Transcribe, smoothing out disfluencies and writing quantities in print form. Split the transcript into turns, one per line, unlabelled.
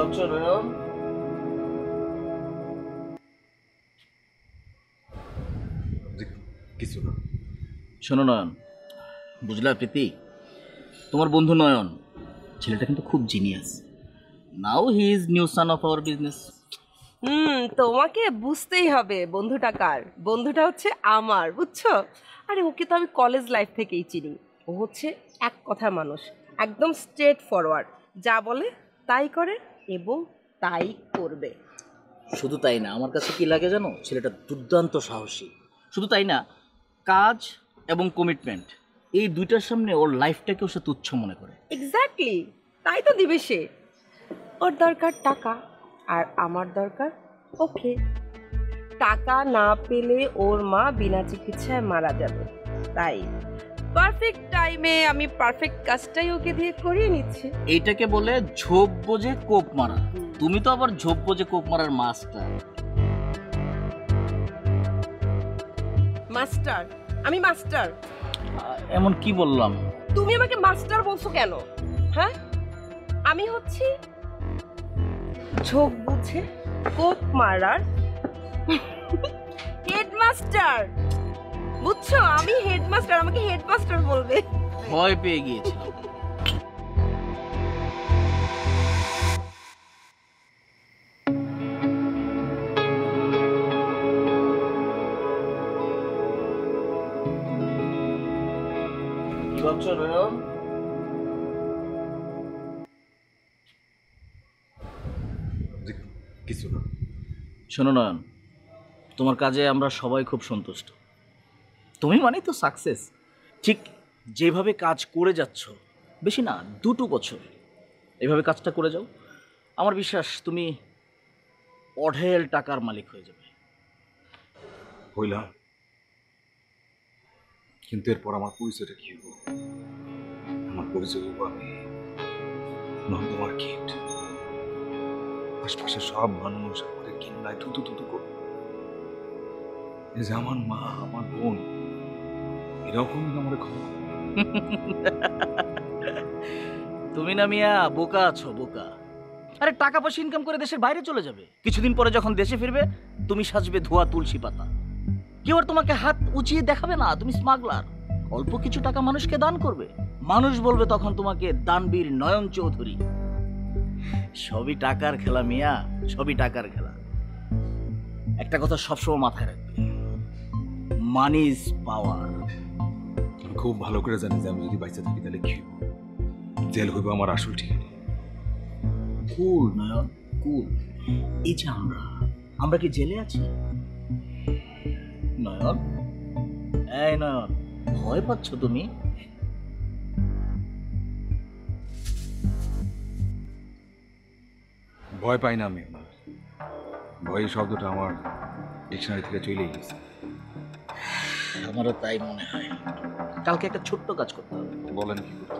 ভাবছো নয়ন?
কিছু না।
শোনো নয়ন, বুঝলা প্রীতি, তোমার বন্ধু নয়ন ছেলেটা কিন্তু খুব genius. Now he is new son of our business.
তোমাকে বুঝতেই হবে বন্ধুটা কার। বন্ধুটা হচ্ছে আমার, বুঝছো? আরে ওকে তো আমি কলেজ লাইফ থেকেই চিনি। ও হচ্ছে এক কথার মানুষ, একদম স্ট্রেট ফরওয়ার্ড, যা বলে তাই করে এবং তাই করবে।
শুধু তাই না, আমার কাছে কি লাগে জানো, ছেলেটা দুর্দান্ত সাহসী। শুধু তাই না, কাজ এবং কমিটমেন্ট এই দুইটার সামনে ওর লাইফটাকেও সে তুচ্ছ মনে করে।
এক্স্যাক্টলি, তাই তো দিবে সে। ওর দরকার টাকা আর আমার দরকার ওকে। টাকা না পেলে ওর মা বিনা চিকিৎসায় মারা যাবে, তাই পারফেক্ট টাইমে আমি পারফেক্ট কাজটাই ওকে দিয়ে করিয়ে নিচ্ছি।
এইটাকে বলে ঝোপ বোঝে কোপ মারা। তুমি তো আবার ঝোপ বোঝে কোপ মারার মাস্টার।
মাস্টার? আমি মাস্টার?
এমন কি বললাম?
তুমি আমাকে মাস্টার বলছো কেন? হ্যাঁ, আমি হচ্ছি ঝোপ বুঝে কোপ মারার হেডমাস্টার, বুঝছো? আমি হেডমাস্টার, আমাকে হেডমাস্টার বলবে।
ভয় পেয়ে গিয়েছিলাম। কি ভাবছো নয়ন?
কিছু না।
শোনো নয়ন, তোমার কাজে আমরা সবাই খুব সন্তুষ্ট। তুমি মানেই তো সাকসেস। ঠিক যেভাবে কাজ করে যাচ্ছ, বেশি না 2 বছর এইভাবে কাজটা করে যাও, আমার বিশ্বাস তুমি অঢেল টাকার মালিক হয়ে যাবে।
হইলাম, কিন্তু এরপর আমার পরিচয়টা কি হবো? আমার পরিচয় হবো আমি নন্দু মার্কেট। আশপাশে সব মানুষ আমাদের কিন্নায় থুতু থুতু করবে। এই যে আমার মা, আমার বোন, এরকম আমার খবর।
তুমি না মিয়া বোকা আছো, বোকা। আরে টাকা পয়সা ইনকাম করে দেশের বাইরে চলে যাবে, কিছুদিন পরে যখন দেশে ফিরবে তুমি সাজবে ধোয়া তুলসী পাতা। কেউ আর তোমাকে হাত উঁচিয়ে দেখাবে না তুমি স্মাগলার। অল্প কিছু টাকা মানুষকে দান করবে, মানুষ বলবে তখন তোমাকে দানবীর নয়ন চৌধুরী। সবই টাকার খেলা মিয়া, সবই টাকার খেলা। একটা কথা সবসময় মাথায় রাখবে, মানি ইজ পাওয়ার।
আমি খুব ভালো করে জানি যে আমি যদি বাইচে থাকি তাহলে কি হইব। জেল হইব আমার আসল ঠিকানা।
কুল নয়ন, কুল। এই যে আমরা কি জেলে আছি? নয়ন, এই নয়ন, ভয় পাচ্ছ তুমি?
ভয় পাই না আমি। ভয় শব্দটা আমার ডিকশনারি থেকে চলেই গেছে।
আমারও তাই মনে হয়। কালকে একটা ছোট্ট কাজ করতে হবে।
বলেন কি করতে?